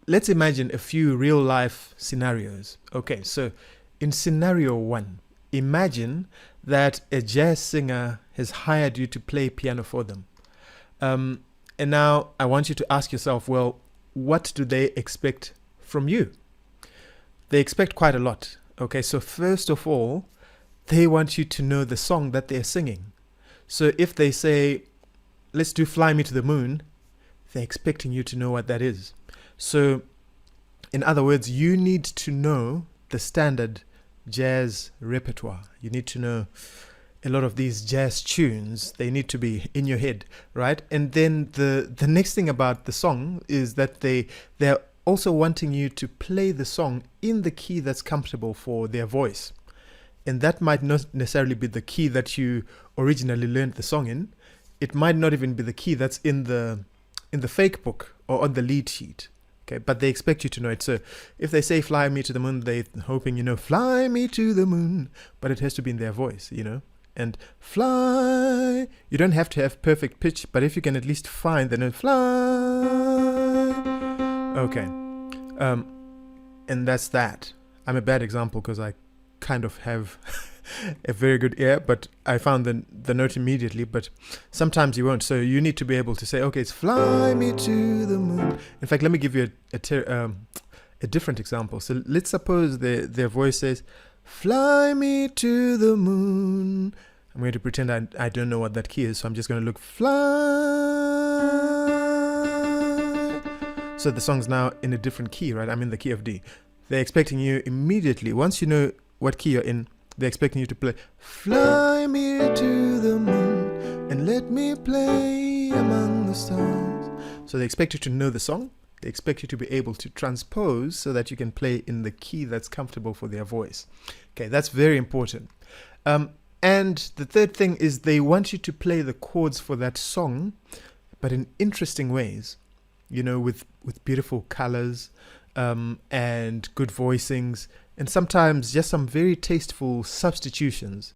let's imagine a few real life scenarios. Okay, so in scenario one, imagine that a jazz singer has hired you to play piano for them. And now I want you to ask yourself, well, what do they expect from you? They expect quite a lot. Okay, so first of all, they want you to know the song that they're singing. So if they say, let's do Fly Me to the Moon, they're expecting you to know what that is. So in other words, you need to know the standard jazz repertoire. You need to know a lot of these jazz tunes. They need to be in your head, right? And then the next thing about the song is that they're also wanting you to play the song in the key that's comfortable for their voice. And that might not necessarily be the key that you originally learned the song in. It might not even be the key that's in the fake book or on the lead sheet. Okay, but they expect you to know it. So if they say fly me to the moon, they're hoping you know fly me to the moon, but it has to be in their voice, you know. And fly, you don't have to have perfect pitch, but if you can at least find the note fly. Okay, and that's that. I'm a bad example because I kind of have a very good ear, but I found the note immediately, but sometimes you won't. So you need to be able to say, okay, it's fly me to the moon. In fact, let me give you a different example. So let's suppose their voice says, fly me to the moon. I'm going to pretend I don't know what that key is, so I'm just going to look fly. So the song's now in a different key, right? I'm in the key of D. They're expecting you immediately, once you know what key you're in, they're expecting you to play fly me to the moon and let me play among the stars. So they expect you to know the song. They expect you to be able to transpose so that you can play in the key that's comfortable for their voice. Okay, that's very important. And the third thing is they want you to play the chords for that song, but in interesting ways, you know, with beautiful colors and good voicings, and sometimes just some very tasteful substitutions.